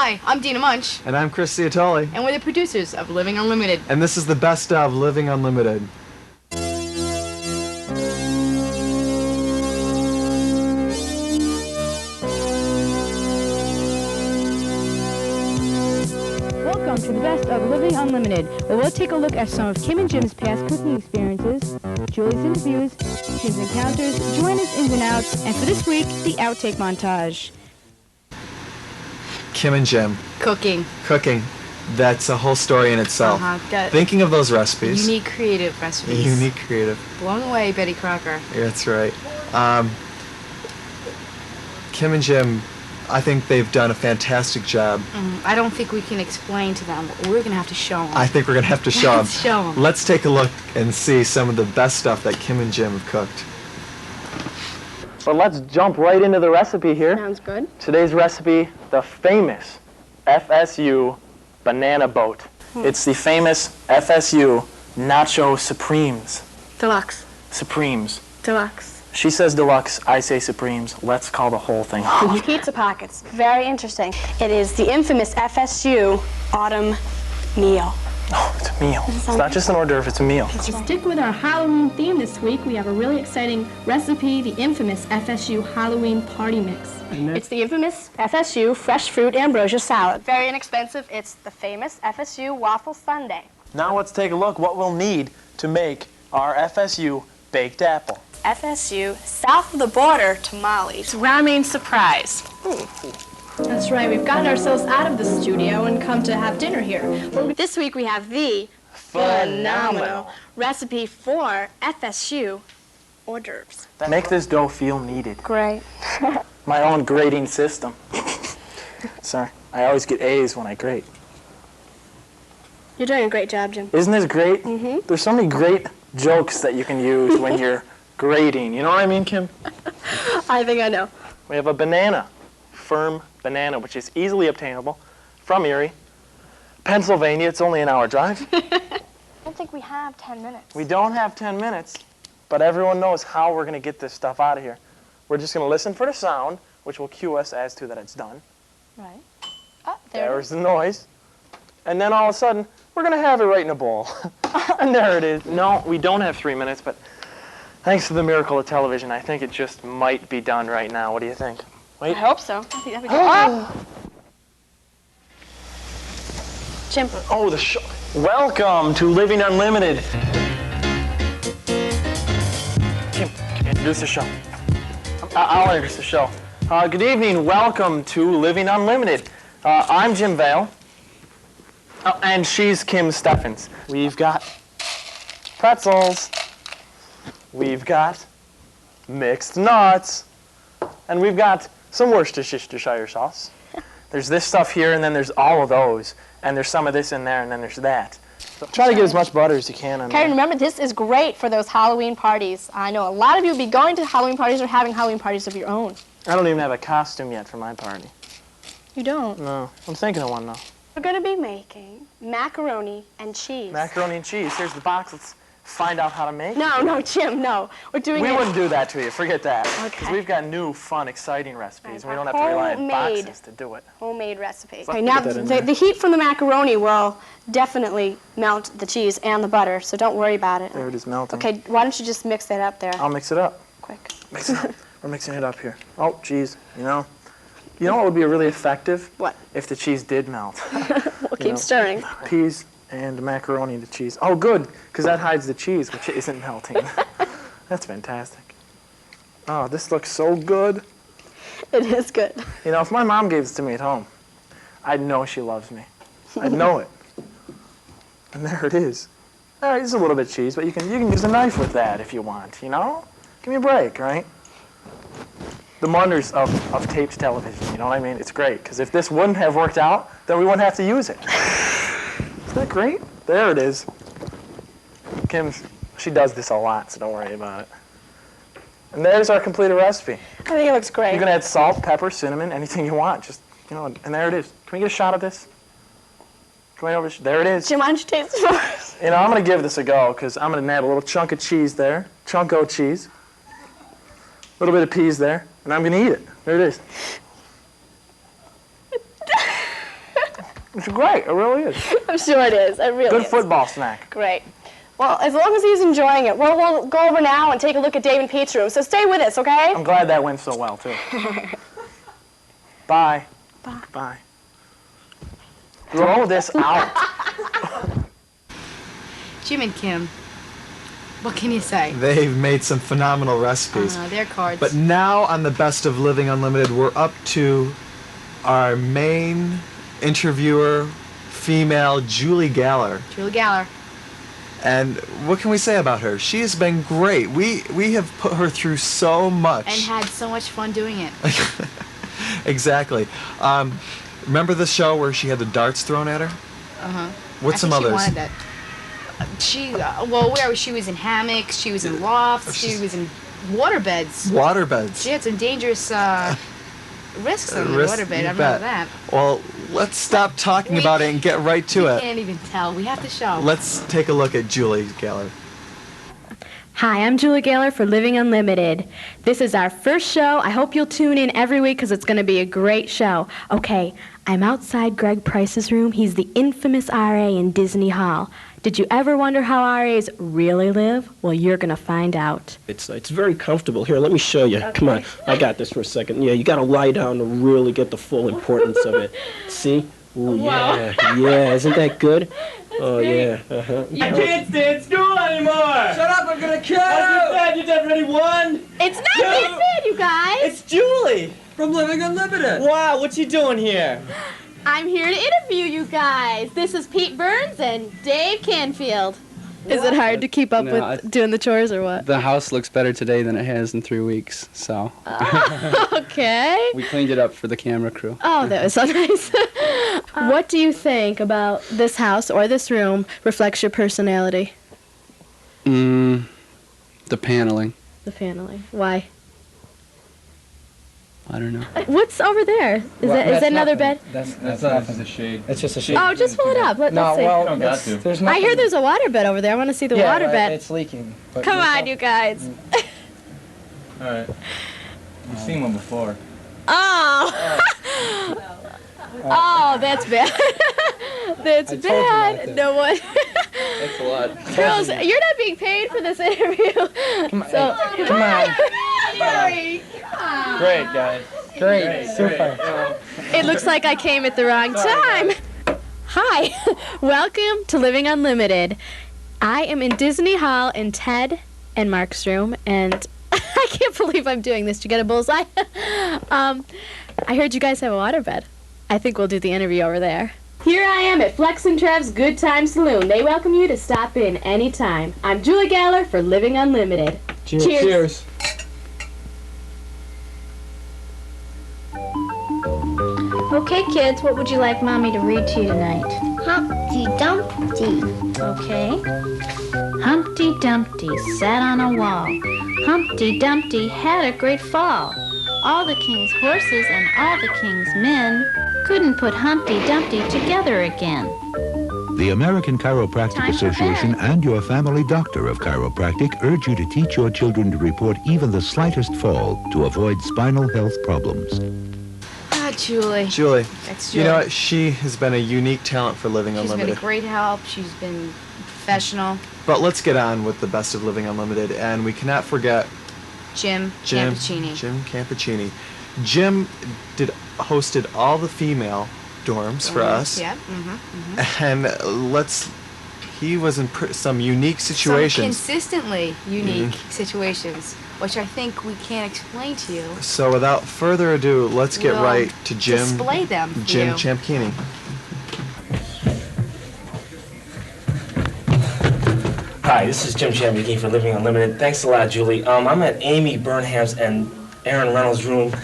Hi, I'm Dina Munch. And I'm Chris Ciatoli. And we're the producers of Living Unlimited. And this is the best of Living Unlimited. Welcome to the best of Living Unlimited, where we'll take a look at some of Kim and Jim's past cooking experiences, Julie's interviews, Jim's encounters, Joanna's ins and outs, and for this week, the outtake montage. Kim and Jim. Cooking. Cooking. That's a whole story in itself. Thinking of those recipes. Unique creative recipes. Unique creative. Blown away, Betty Crocker. Yeah, that's right. Kim and Jim, I think they've done a fantastic job. I don't think we can explain to them. We're going to have to show them. I think we're going to have to show them. Let's show them. Let's take a look and see some of the best stuff that Kim and Jim have cooked. Well, let's jump right into the recipe here. Sounds good. Today's recipe, the famous FSU banana boat. It's the famous FSU Nacho Supremes. Deluxe. Supremes. Deluxe. She says deluxe, I say Supremes. Let's call the whole thing off. Pizza pockets. Very interesting. It is the infamous FSU autumn meal. Oh, it's a meal. It's not just an hors d'oeuvre, it's a meal. To stick with our Halloween theme this week, we have a really exciting recipe, the infamous FSU Halloween Party Mix. It's the infamous FSU fresh fruit ambrosia salad. Very inexpensive. It's the famous FSU waffle sundae. Now let's take a look what we'll need to make our FSU baked apple. FSU south of the border tamales. Ramen surprise. That's right, we've gotten ourselves out of the studio and come to have dinner here. This week we have the phenomenal recipe for FSU hors d'oeuvres. Make this dough feel kneaded. Great. My own grading system. Sorry, I always get A's when I grate. You're doing a great job, Jim. Isn't this great? Mm-hmm. There's so many great jokes that you can use when you're grading. You know what I mean, Kim? I think I know. We have a banana, firm banana, which is easily obtainable from Erie, Pennsylvania. It's only an hour drive. I don't think we have 10 minutes. We don't have 10 minutes, but everyone knows how we're going to get this stuff out of here. We're just going to listen for the sound, which will cue us as to that it's done. Right. Oh, There's the noise. And then all of a sudden, we're going to have it right in a bowl. And there it is. No, we don't have 3 minutes, but thanks to the miracle of television, I think it just might be done right now. What do you think? Wait. I hope so. I think that'd be good. Jim. Oh, the show. Welcome to Living Unlimited. Kim, introduce the show. I'll introduce the show. Good evening. Welcome to Living Unlimited. I'm Jim Vale. And she's Kim Steffens. We've got pretzels. We've got mixed nuts. And we've got some Worcestershire sauce. There's this stuff here, and then there's all of those. And there's some of this in there, and then there's that. So try to get as much butter as you can on there. Okay, remember, this is great for those Halloween parties. I know a lot of you will be going to Halloween parties or having Halloween parties of your own. I don't even have a costume yet for my party. You don't? No, I'm thinking of one, though. We're going to be making macaroni and cheese. Macaroni and cheese. Here's the box. Let's find out how to make it. No, Jim, no. We're doing We it. wouldn't do that to you. Forget that. Okay. Because we've got new, fun, exciting recipes, and we don't have to Homemade. rely on boxes to do it. Homemade recipe. So Okay, now put that in there. the heat from the macaroni will definitely melt the cheese and the butter, so don't worry about it. There it is melting. Okay, why don't you just mix that up there? I'll mix it up. Quick. Mix it up. We're mixing it up here. Oh, cheese. You know what would be really effective? What? If the cheese did melt. We'll keep stirring. Peas and macaroni to cheese. Oh, good, because that hides the cheese, which isn't melting. That's fantastic. Oh, this looks so good. It is good. You know, if my mom gave this to me at home, I'd know she loves me. I'd know it. And there it is. All right, it's a little bit of cheese, but you can use a knife with that if you want, you know? Give me a break, right? The wonders of taped television, you know what I mean? It's great, because if this wouldn't have worked out, then we wouldn't have to use it. Isn't that great? There it is. Kim, she does this a lot, so don't worry about it. And there's our completed recipe. I think it looks great. You can add salt, pepper, cinnamon, anything you want. Just, and there it is. Can we get a shot of this? Come on over. There it is. Jim, why don't you taste it first? I'm going to give this a go, because I'm going to add a little chunk of cheese there. Chunko cheese. A little bit of peas there. And I'm going to eat it. There it is. It's great. It really is. I'm sure it is. It really Good is. football snack. Great. Well, as long as he's enjoying it, we'll go over now and take a look at Dave and Pete's room. So stay with us, okay? I'm glad that went so well, too. Bye. Bye. Bye. Throw this out. Jim and Kim, what can you say? They've made some phenomenal recipes. They're cards. But now on the Best of Living Unlimited, we're up to our main interviewer, female, Julie Galler. Julie Galler. And what can we say about her? She has been great. We have put her through so much. And had so much fun doing it. Exactly. Remember the show where she had the darts thrown at her? Uh-huh. What's some others? She wanted that. Where she was in hammocks, she was in lofts, she was in waterbeds. Waterbeds. She had some dangerous risks on the waterbed. I remember that. Well, let's stop talking about it and get right to it. We can't even tell. We have to show. Let's take a look at Julie Galler. Hi, I'm Julie Galler for Living Unlimited. This is our first show. I hope you'll tune in every week because it's going to be a great show. Okay, I'm outside Greg Price's room. He's the infamous RA in Disney Hall. Did you ever wonder how RAs really live? Well, you're going to find out. It's very comfortable. Here, let me show you. Okay. Come on. I got this for a second. Yeah, you got to lie down to really get the full importance of it. See? Ooh, Wow. Yeah, isn't that good? Oh, yeah. Uh-huh. I can't stay at school anymore! Shut up, I'm gonna kill you! As you said, you've already won! It's not that bad, you guys! It's Julie! From Living Unlimited! Wow, what you doing here? I'm here to interview you guys. This is Pete Burns and Dave Canfield. Is it hard to keep up No, with doing the chores or what? The house looks better today than it has in 3 weeks, so. Okay. We cleaned it up for the camera crew. Oh, that was so nice. What do you think about this house or this room reflects your personality? The paneling. The paneling. Why? I don't know. What's over there? Is that another bed? That's the shade. It's just a sheet. Oh, just pull it up. Let's see. There's I hear there's a water bed over there. I want to see the water bed. It's leaking. But Come on, you guys. Alright. You've seen one before. Oh. Oh, that's bad. That's bad. No one. Thanks a lot. Girls, you're not being paid for this interview. Come on. So, Come on. Great, guys. Great. Super. it looks like I came at the wrong time. Hi. Welcome to Living Unlimited. I am in Disney Hall in Ted and Mark's room, and I can't believe I'm doing this. Did you get a bullseye? I heard you guys have a waterbed. I think we'll do the interview over there. Here I am at Flex and Trev's Good Time Saloon. They welcome you to stop in anytime. I'm Julie Galler for Living Unlimited. Cheers. Cheers. Okay, kids, what would you like Mommy to read to you tonight? Humpty Dumpty. Okay. Humpty Dumpty sat on a wall. Humpty Dumpty had a great fall. All the king's horses and all the king's men couldn't put Humpty Dumpty together again. The American Chiropractic Association and your family doctor of chiropractic urge you to teach your children to report even the slightest fall to avoid spinal health problems. Julie. Julie. That's Julie. You know what? She has been a unique talent for Living Unlimited. She's been a great help. She's been professional. But let's get on with the Best of Living Unlimited, and we cannot forget Jim Campicini. Jim Campicini. Jim hosted all the female dorms for us. Yeah. And he was in some unique situations. Some consistently unique situations, which I think we can't explain to you. So without further ado, let's get right to Jim. Display them for Jim you. Campicini. Hi, this is Jim Campicini for Living Unlimited. Thanks a lot, Julie. I'm at Amy Burnham's and Aaron Reynolds' room,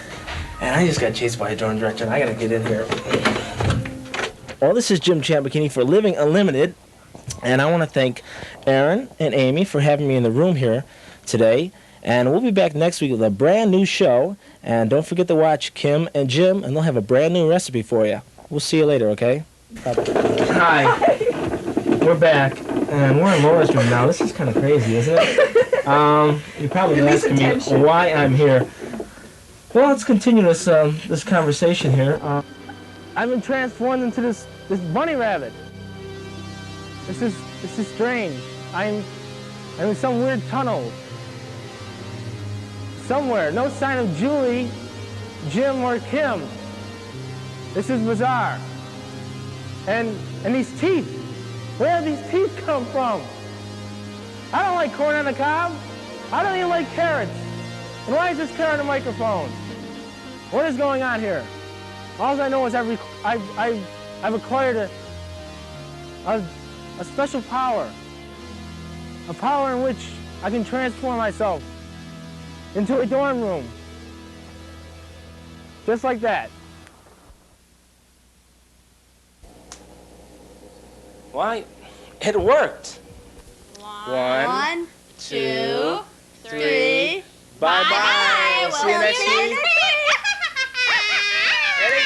and I just got chased by a drone director, and I gotta get in here. Well, this is Jim Campicini for Living Unlimited, and I want to thank Aaron and Amy for having me in the room here today. And we'll be back next week with a brand new show. And don't forget to watch Kim and Jim, and they'll have a brand new recipe for you. We'll see you later, okay? Bye-bye. Hi. We're back, and we're in Laura's room now. This is kind of crazy, isn't it? You're probably asking me why I'm here. Well, let's continue this conversation here. I've been transformed into this bunny rabbit. This is strange. I'm in some weird tunnel. Somewhere, no sign of Julie, Jim, or Kim. This is bizarre. And these teeth, where do these teeth come from? I don't like corn on the cob. I don't even like carrots. And why is this carrot on a microphone? What is going on here? All I know is I've acquired a special power. A power in which I can transform myself into a dorm room. Just like that. Why? It worked. 1, 2, 3. Bye-bye. We'll see you next week. Ready?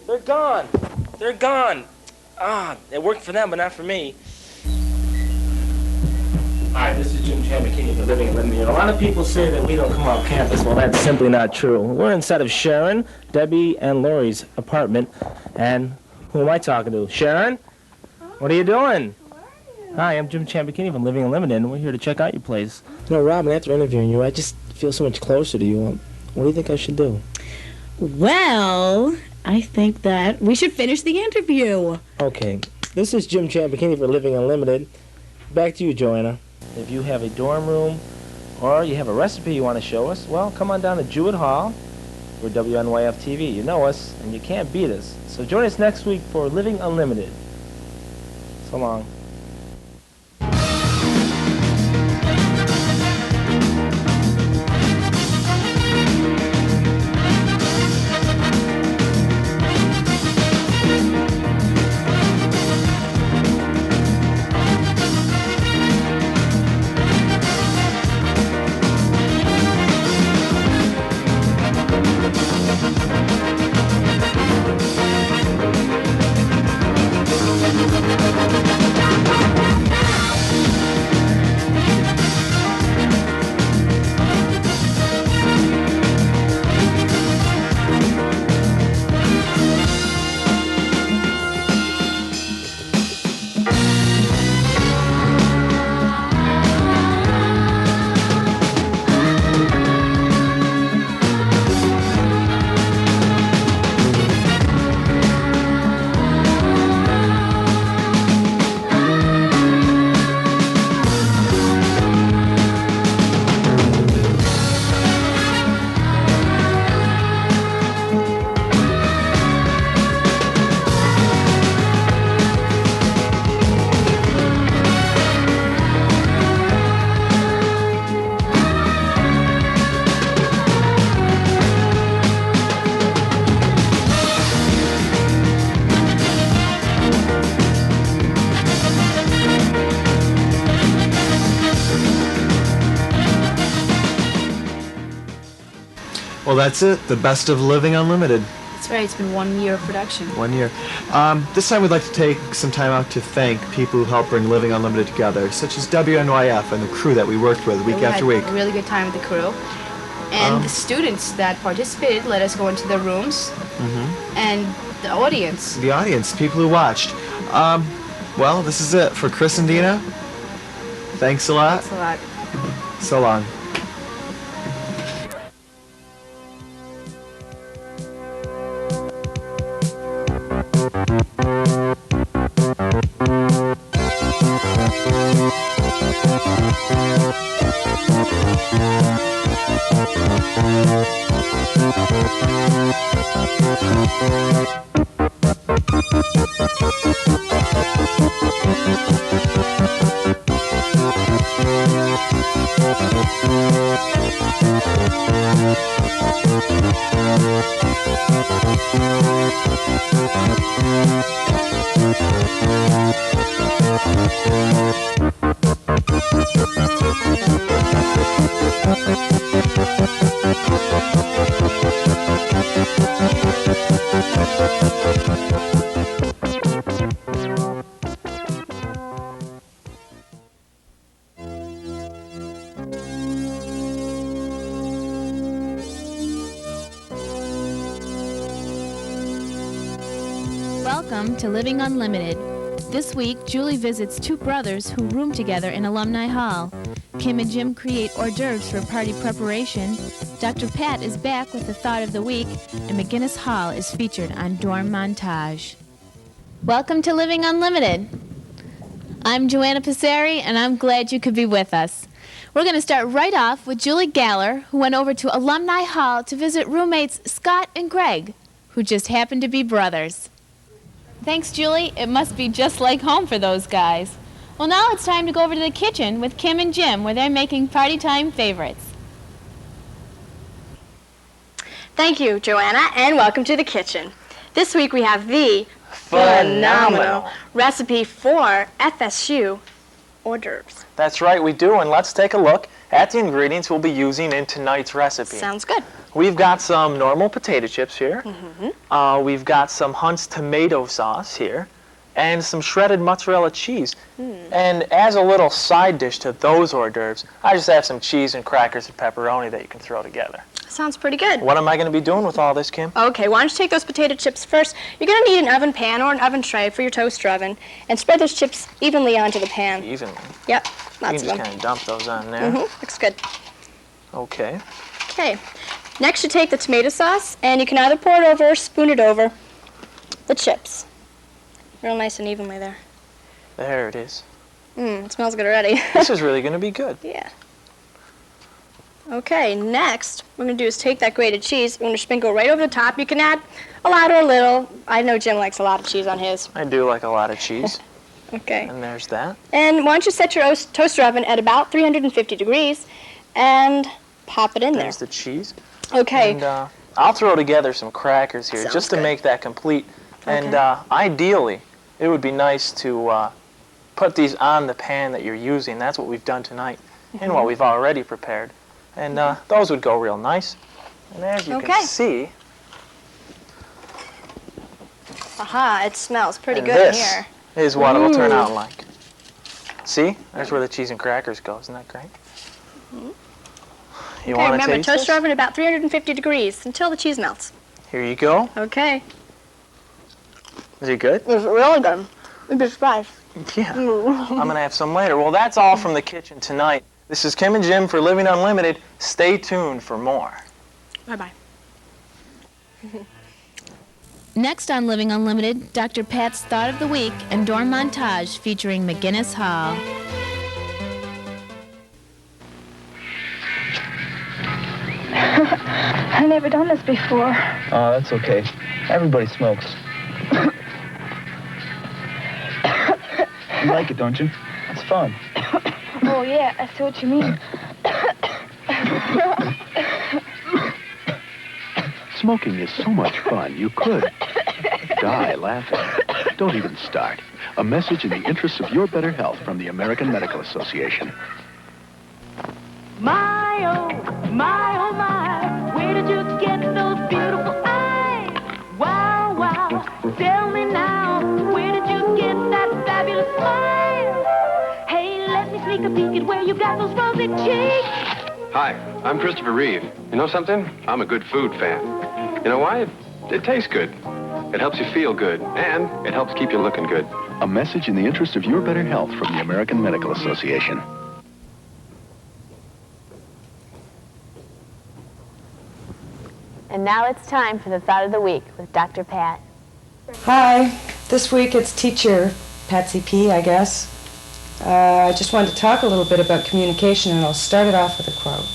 They're gone. They're gone. It worked for them, but not for me. Hi, this is Jim McKinney for Living and Limited. A lot of people say that we don't come off campus. Well, that's simply not true. We're inside of Sharon, Debbie, and Lori's apartment. And who am I talking to? Sharon? What are you doing? Hi, I'm Jim McKinney from Living Unlimited, and we're here to check out your place. You know, Robin, after interviewing you, I just feel so much closer to you. What do you think I should do? Well, I think that we should finish the interview. Okay, this is Jim McKinney for Living Unlimited. Back to you, Joanna. If you have a dorm room or you have a recipe you want to show us, well, come on down to Jewett Hall. We're WNYF-TV. You know us, and you can't beat us. So join us next week for Living Unlimited. So long. Well, that's it. The best of Living Unlimited. That's right. It's been 1 year of production. 1 year. This time we'd like to take some time out to thank people who helped bring Living Unlimited together, such as WNYF and the crew that we worked with week after week. We had a really good time with the crew. And the students that participated let us go into their rooms. And the audience. The audience, people who watched. Well, this is it for Chris and Dina. Thanks a lot. Thanks a lot. So long. Welcome to Living Unlimited. This week, Julie visits two brothers who room together in Alumni Hall. Kim and Jim create hors d'oeuvres for party preparation. Dr. Pat is back with the thought of the week, and McGinnis Hall is featured on Dorm Montage. Welcome to Living Unlimited. I'm Joanna Passeri, and I'm glad you could be with us. We're going to start right off with Julie Galler, who went over to Alumni Hall to visit roommates Scott and Greg, who just happened to be brothers. Thanks, Julie. It must be just like home for those guys. Well, now it's time to go over to the kitchen with Kim and Jim, where they're making party time favorites. Thank you, Joanna, and welcome to the kitchen. This week we have the phenomenal recipe for FSU hors d'oeuvres. That's right, we do, and let's take a look at the ingredients we'll be using in tonight's recipe. Sounds good. We've got some normal potato chips here. We've got some Hunt's tomato sauce here, and some shredded mozzarella cheese. And as a little side dish to those hors d'oeuvres, I just have some cheese and crackers and pepperoni that you can throw together. Sounds pretty good. What am I going to be doing with all this, Kim? Okay, why don't you take those potato chips first. You're going to need an oven pan or an oven tray for your toaster oven, and spread those chips evenly onto the pan. Evenly? Yep, You lots can of just them. kind of dump those on there. Looks good. Okay. Okay, next you take the tomato sauce, and you can either pour it over or spoon it over the chips. Real nice and evenly there. There it is. It smells good already. This is really going to be good. Yeah. Okay, next, what we're going to do is take that grated cheese. We're going to sprinkle right over the top. You can add a lot or a little. I know Jim likes a lot of cheese on his. I do like a lot of cheese. Okay. And there's that. And why don't you set your toaster oven at about 350 degrees and pop it in There's the cheese. Okay. And I'll throw together some crackers here Sounds just to good. make that complete. And Okay. ideally, it would be nice to put these on the pan that you're using. That's what we've done tonight and what we've already prepared. And those would go real nice. And as you can see, Aha, it smells pretty and good in this here. is what it'll turn out like. See? There's where the cheese and crackers go. Isn't that great? You Okay, want to remember, taste toaster this? oven at about 350 degrees until the cheese melts. Here you go. Okay. Is it good? It's really good. You'd be surprised. Yeah. I'm going to have some later. Well, that's all from the kitchen tonight. This is Kim and Jim for Living Unlimited. Stay tuned for more. Bye-bye. Next on Living Unlimited, Dr. Pat's Thought of the Week and Dorm Montage featuring McGinnis Hall. I've never done this before. Oh, that's okay. Everybody smokes. You like it, don't you? It's fun. Oh, yeah, I see what you mean. Smoking is so much fun, you could die laughing. Don't even start. A message in the interests of your better health from the American Medical Association. My, oh, my, where did you get those beautiful eyes? Wow, wow, tell me now, where did you get that fabulous smile? Hey, let me sneak a peek at where you got those rosy cheeks. Hi, I'm Christopher Reeve. You know something? I'm a good food fan. You know why? It tastes good. It helps you feel good, and it helps keep you looking good. A message in the interest of your better health from the American Medical Association. And now it's time for the Thought of the Week with Dr. Pat. Hi, this week it's teacher Patsy P, I guess. I just wanted to talk a little bit about communication, and I'll start it off with a quote.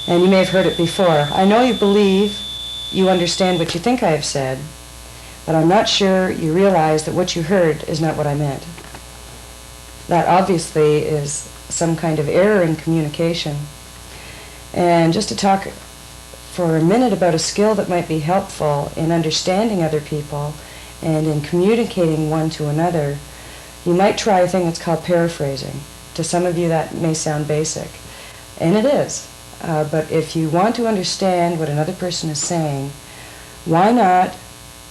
And you may have heard it before. I know you believe you understand what you think I have said, but I'm not sure you realize that what you heard is not what I meant. That obviously is some kind of error in communication. And just to talk for a minute about a skill that might be helpful in understanding other people and in communicating one to another, you might try a thing that's called paraphrasing. To some of you that may sound basic, and it is. But if you want to understand what another person is saying, why not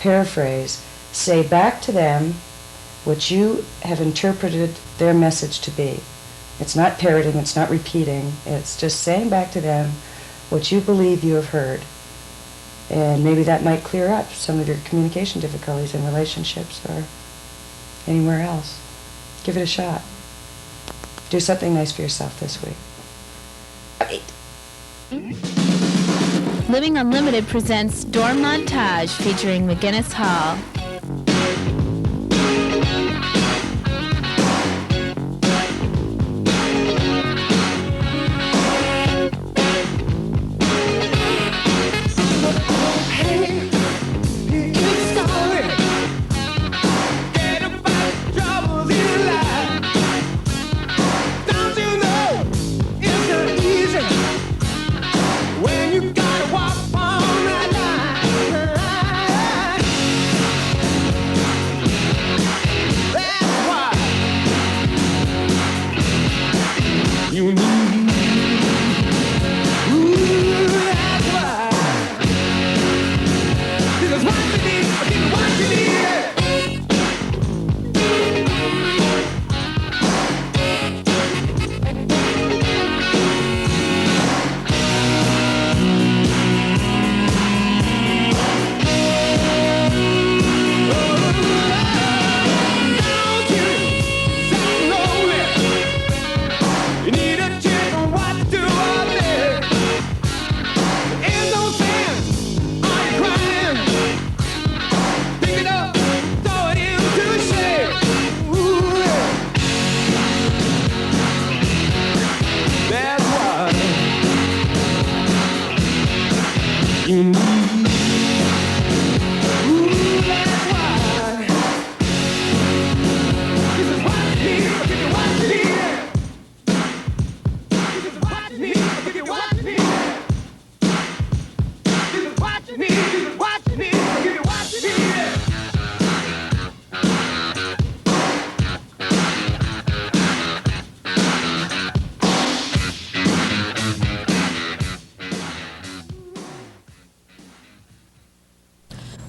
paraphrase, say back to them what you have interpreted their message to be. It's not parroting, it's not repeating, it's just saying back to them what you believe you have heard. And maybe that might clear up some of your communication difficulties in relationships or anywhere else. Give it a shot. Do something nice for yourself this week. Living Unlimited presents Dorm Montage featuring McGinnis Hall.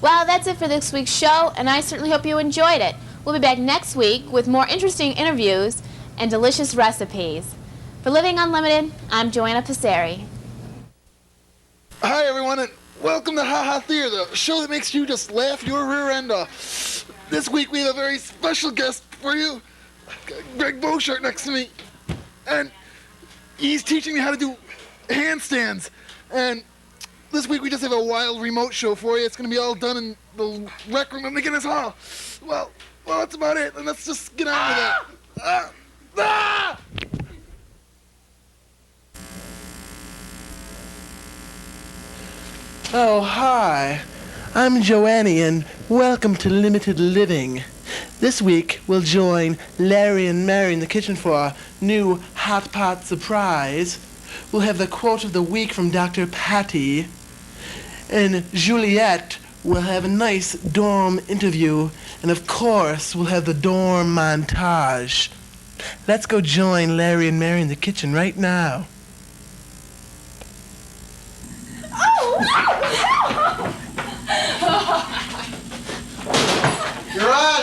Well, that's it for this week's show, and I certainly hope you enjoyed it. We'll be back next week with more interesting interviews and delicious recipes. For Living Unlimited, I'm Joanna Passeri. Hi, everyone, and welcome to Ha Ha Theater, the show that makes you just laugh your rear end off. This week we have a very special guest for you, Greg Beauchart next to me, and he's teaching me how to do handstands. And this week we just have a wild remote show for you. It's going to be all done in the rec room at McGinnis Hall. Well, that's about it, and let's just get on with it. Oh, hi. I'm Joannie, and welcome to Limited Living. This week, we'll join Larry and Mary in the kitchen for our new hot pot surprise. We'll have the quote of the week from Dr. Patty. And Juliet will have a nice dorm interview. And of course, we'll have the dorm montage. Let's go join Larry and Mary in the kitchen right now.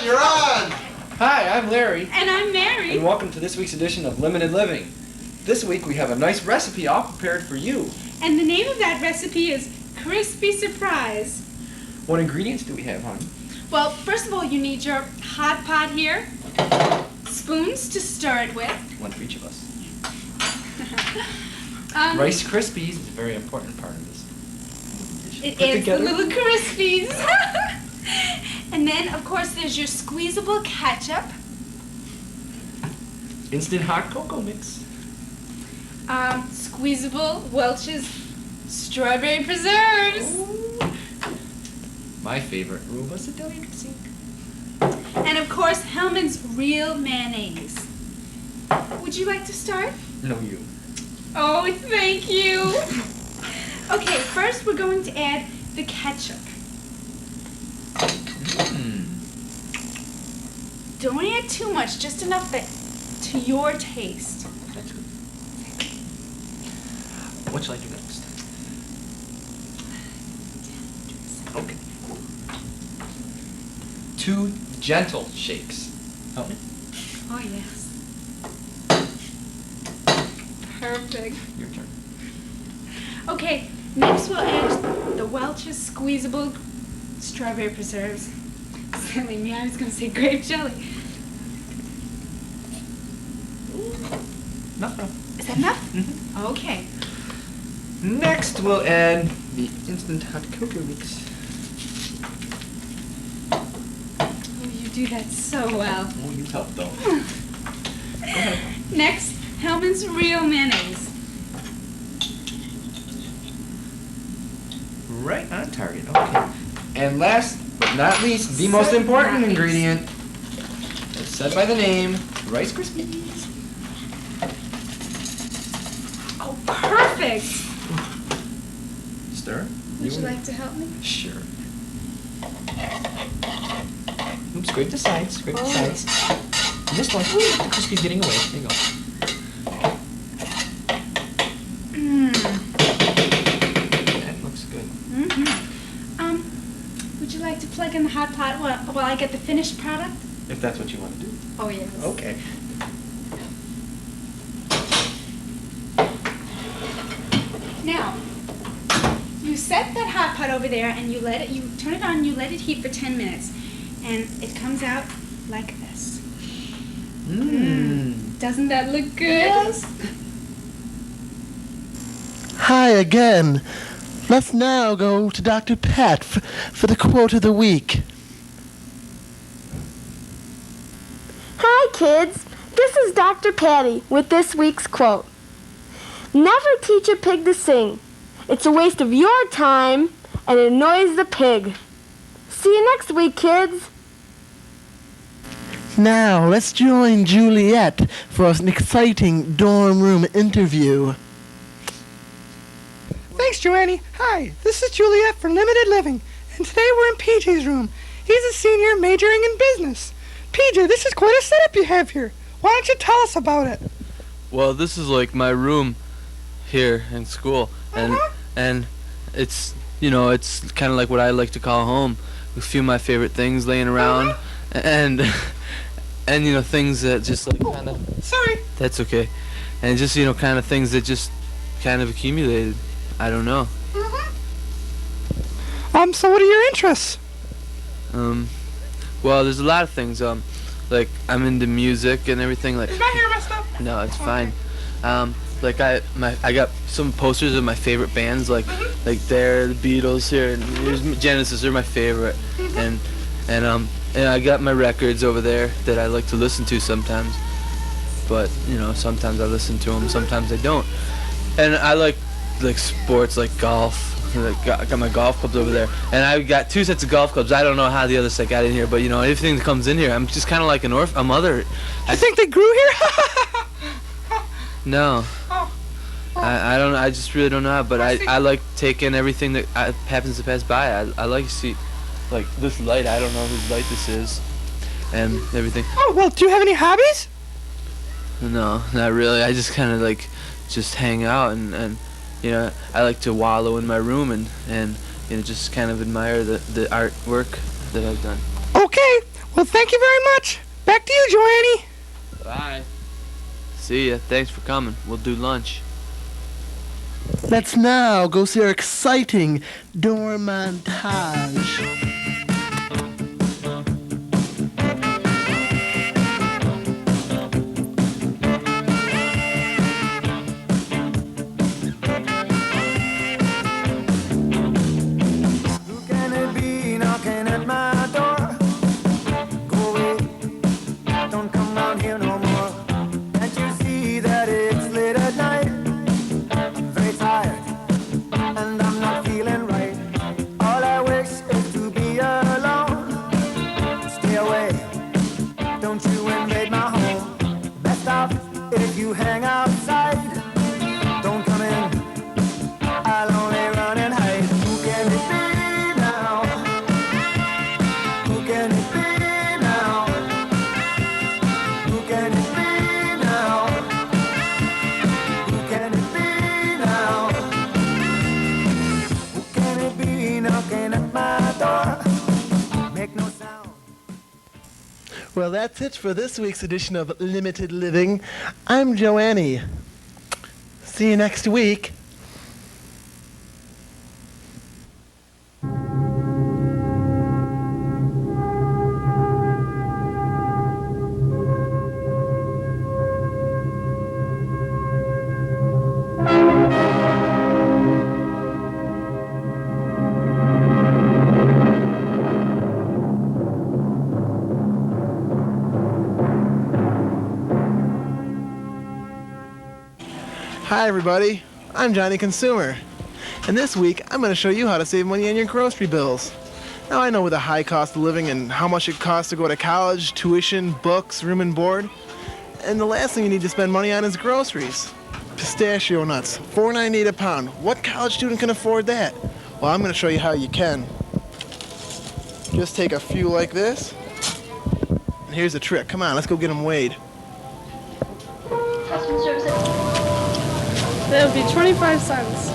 You're on! Hi, I'm Larry. And I'm Mary. And welcome to this week's edition of Limited Living. This week we have a nice recipe all prepared for you. And the name of that recipe is Crispy Surprise. What ingredients do we have, hon? Well, first of all, you need your hot pot here, spoons to stir it with. One for each of us. Rice Krispies is a very important part of this. It adds the little Krispies. And then, of course, there's your squeezable ketchup. Instant hot cocoa mix. Squeezable Welch's strawberry preserves. Ooh. My favorite, robust Italian dressing. And of course, Hellman's real mayonnaise. Would you like to start? No, you. Oh, thank you. Okay, first we're going to add the ketchup. Don't add too much, just enough that to your taste. That's good. What shall I do next? Okay. 2 gentle shakes. Help me. Oh, yes. Perfect. Your turn. Okay, Next, we'll add the Welch's squeezable strawberry preserves. Silly me, I was going to say grape jelly. Enough. Is that enough? Mm-hmm. Okay. Next, we'll add the instant hot cocoa mix. Oh, you do that so well. Oh, you help though. Go ahead. Next, Hellman's Real Mayonnaise. Right on target. Okay. And last but not least, the most important ingredient, as said by the name, Rice Krispies. Oh, perfect. Stir. Would you like to help me? Sure. Oops, scrape the sides. Scrape the sides. And this one, ooh, the crispy's getting away. There you go. That looks good. Mm-hmm. Would you like to plug in the hot pot while I get the finished product? If that's what you want to do. Oh, yes. Okay. Now, you set that hot pot over there and you turn it on and you let it heat for 10 minutes. And it comes out like this. Doesn't that look good? Yes. Hi again. Let's now go to Dr. Pat for the quote of the week. Hi, kids. This is Dr. Patty with this week's quote. Never teach a pig to sing. It's a waste of your time and it annoys the pig. See you next week, kids. Now, let's join Juliet for an exciting dorm room interview. Thanks, Joannie. Hi, this is Juliet for Limited Living, and today we're in PJ's room. He's a senior majoring in business. PJ, this is quite a setup you have here. Why don't you tell us about it? Well, this is like my room here in school, and it's, you know, it's kind of like what I like to call home. A few of my favorite things laying around, and you know, things that just like kind of. Sorry. That's okay, and just, you know, kind of things that just kind of accumulated. I don't know. So what are your interests? Well, there's a lot of things. Like I'm into music and everything. Like. Is my hair messed up? No, it's fine. Like I got some posters of my favorite bands, like the Beatles here, and here's Genesis. They're my favorite, and I got my records over there that I like to listen to sometimes. But you know, sometimes I listen to them, sometimes I don't. And I like sports, like golf. I got my golf clubs over there, and I got 2 sets of golf clubs. I don't know how the other set got in here, but you know, everything that comes in here, I'm just kind of like a mother. I think they grew here. No. I don't know. I just really don't know how, but I like taking everything that happens to pass by. I like to see, like this light. I don't know whose light this is, and everything. Oh, well, do you have any hobbies? No, not really. I just kind of like just hang out and you know, I like to wallow in my room and you know, just kind of admire the artwork that I've done. Okay. Well, thank you very much. Back to you, Joannie. Bye. See ya. Thanks for coming. We'll do lunch. Let's now go see our exciting dorm montage. Well, that's it for this week's edition of Limited Living. I'm Joannie. See you next week. Hi everybody, I'm Johnny Consumer. And this week, I'm going to show you how to save money on your grocery bills. Now I know with the high cost of living and how much it costs to go to college, tuition, books, room and board. And the last thing you need to spend money on is groceries. Pistachio nuts, $4.98 a pound. What college student can afford that? Well, I'm going to show you how you can. Just take a few like this. And here's the trick. Come on, let's go get them weighed. Customer service. That would be 25 cents.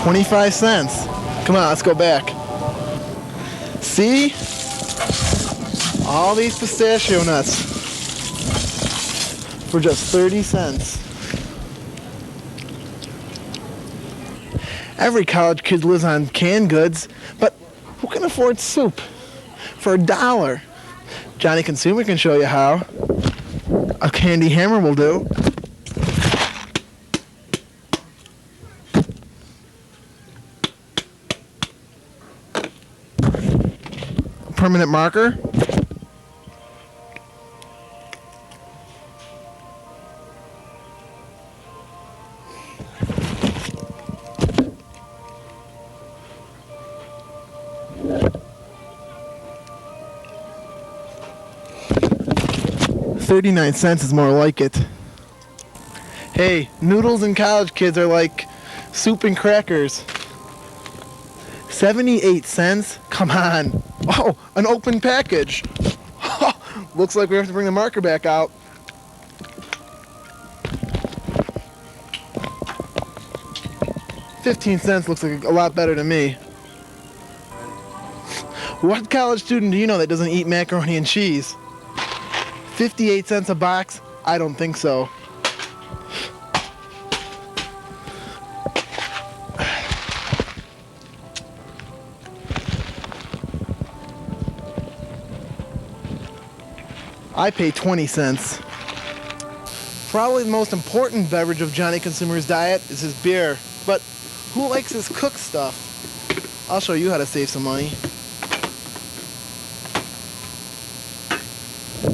25 cents. Come on, let's go back. See? All these pistachio nuts for just 30 cents. Every college kid lives on canned goods, but who can afford soup for $1? Johnny Consumer can show you how. A candy hammer will do. A permanent marker. $0.39 is more like it. Hey, noodles and college kids are like soup and crackers. 78 cents? Come on. Oh, an open package. Looks like we have to bring the marker back out. $0.15 looks like a lot better to me. What college student do you know that doesn't eat macaroni and cheese? 58 cents a box? I don't think so. I pay 20 cents. Probably the most important beverage of Johnny Consumer's diet is his beer, but who likes his cooked stuff? I'll show you how to save some money.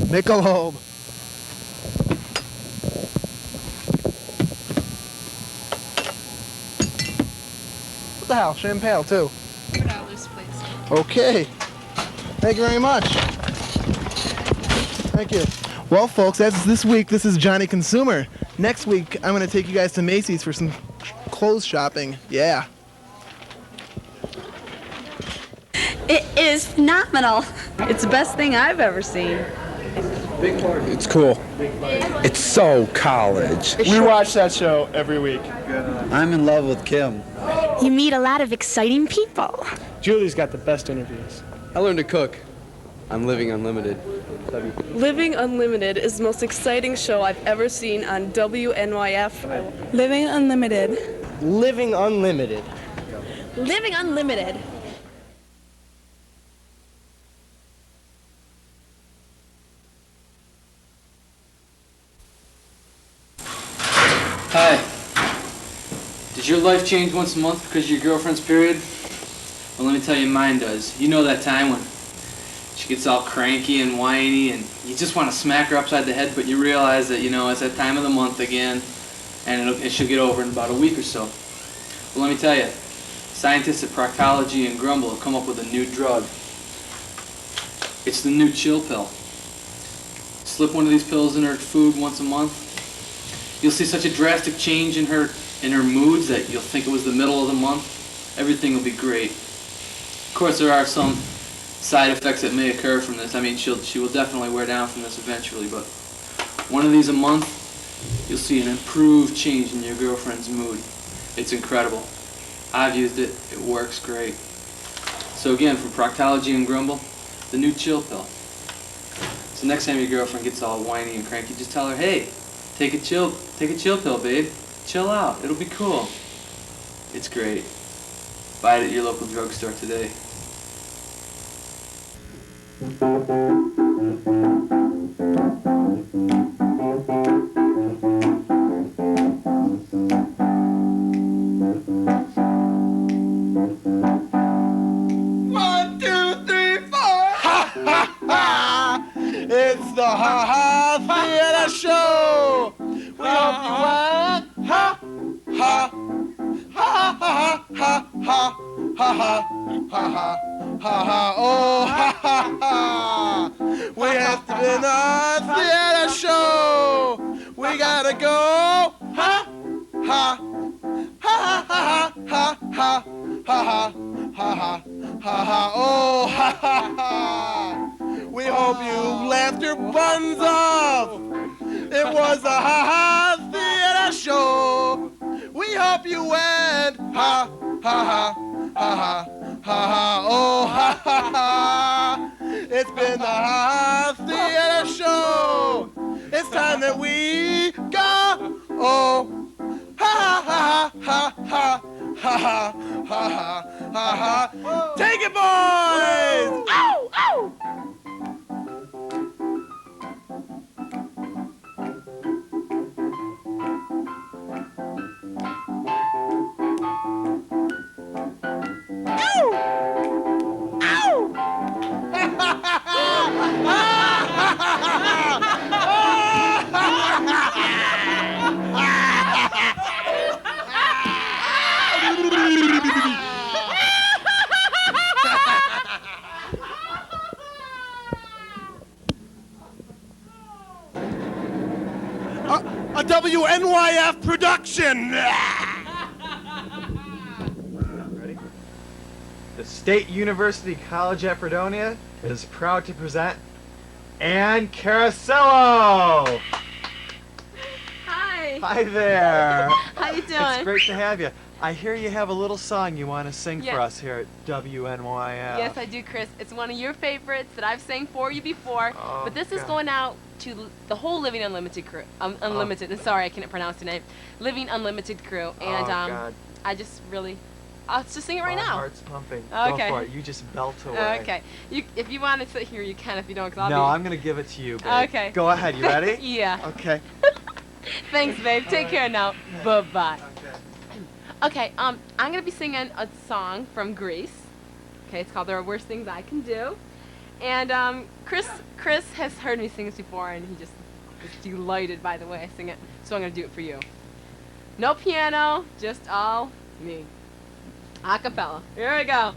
Michelob. What the hell? Champagne too. $4, please. Okay. Thank you very much. Thank you. Well, folks, that's this week. This is Johnny Consumer. Next week, I'm going to take you guys to Macy's for some clothes shopping. Yeah. It is phenomenal. It's the best thing I've ever seen. It's cool. It's so college. We watch that show every week. I'm in love with Kim. You meet a lot of exciting people. Julie's got the best interviews. I learned to cook. I'm Living Unlimited. Living Unlimited is the most exciting show I've ever seen on WNYF. Living Unlimited. Living Unlimited. Living Unlimited. Hi. Does your life change once a month because of your girlfriend's period? Well, let me tell you, mine does. You know that time when she gets all cranky and whiny and you just want to smack her upside the head, but you realize that, it's that time of the month again and she'll get over in about a week or so. Well, let me tell you, scientists at Proctology and Grumble have come up with a new drug. It's the new chill pill. Slip one of these pills in her food once a month. You'll see such a drastic change in her moods that you'll think it was the middle of the month. Everything will be great. Of course, there are some side effects that may occur from this. I mean, she will definitely wear down from this eventually, but one of these a month, you'll see an improved change in your girlfriend's mood. It's incredible. I've used it. It works great. So again, from Proctology and Grumble, the new chill pill. So next time your girlfriend gets all whiny and cranky, just tell her, hey, take a chill pill, babe. Chill out. It'll be cool. It's great. Buy it at your local drugstore today. One, two, three, four. Ha ha ha! It's the Ha Ha Theater Show We hope you win. Ha, ha, ha, ha, ha, ha, ha, ha, ha, ha, ha, ha, oh, ha, ha, ha. We have to be in the theater show. We gotta go. Ha, ha, ha, ha, ha, ha, ha, ha, ha, ha, ha, ha, oh, ha, ha, ha. We hope you laughed your buns off. It was a ha-ha theater show. We hope you went ha, ha, ha, ha, ha, ha, ha, oh, ha, ha, ha. It's been the ha-ha theater show. It's time that we go. Oh, ha, ha, ha, ha, ha, ha, ha, ha, ha, ha. Take it, boys! Ow, ow! A WNYF production! Ready? The State University College at Fredonia is proud to present Ann Carasello! Hi. Hi there! How you doing? It's great to have you. I hear you have a little song you want to sing Yeah. for us here at WNYF. Yes, I do, Chris. It's one of your favorites that I've sang for you before, Oh, but this is God. going out to the whole Living Unlimited crew. Unlimited. Sorry, I can't pronounce the name. Living Unlimited crew, and God. I just really, I'll just sing it right My now. heart's pumping. Okay. Go for it. You just belt away. Okay. If you want to sit here, you can. If you don't, 'cause I'll No, be. I'm going to give it to you, babe. Okay. Go ahead. You ready? Yeah. Okay. Thanks, babe. Take care now. Bye-bye. Okay, I'm gonna be singing a song from Greece. Okay, it's called "There Are Worse Things I Can Do," and Chris has heard me sing this before, and he just is delighted by the way I sing it. So I'm gonna do it for you. No piano, just all me. A cappella. Here we go.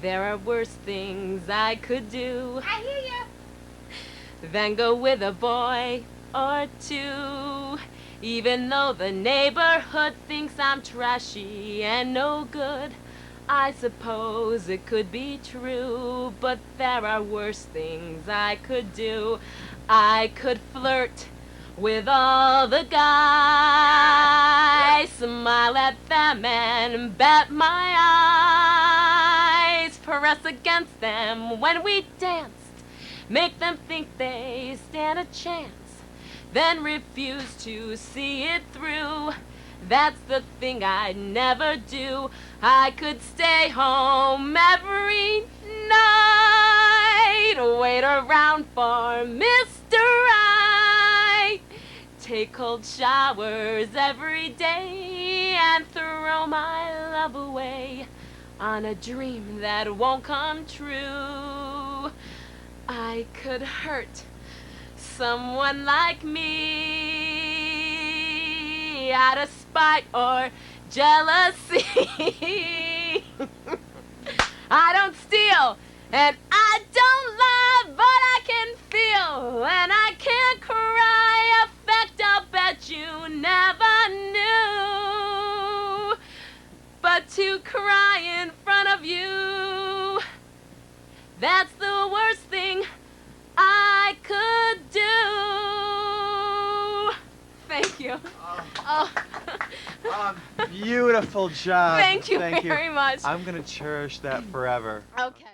There are worse things I could do. I hear ya. Than go with a boy or two. Even though the neighborhood thinks I'm trashy and no good, I suppose it could be true. But there are worse things I could do. I could flirt with all the guys, smile at them and bat my eyes, press against them when we danced, make them think they stand a chance, then refuse to see it through. That's the thing I'd never do. I could stay home every night, wait around for Mr. Right, take cold showers every day, and throw my love away on a dream that won't come true. I could hurt someone like me out of spite or jealousy. I don't steal and I don't lie, but I can feel and I can't cry. A fact I'll bet you never knew. But to cry in front of you, that's the worst thing I could do. Thank you. Beautiful job. Thank you Thank very much. I'm going to cherish that forever. Okay.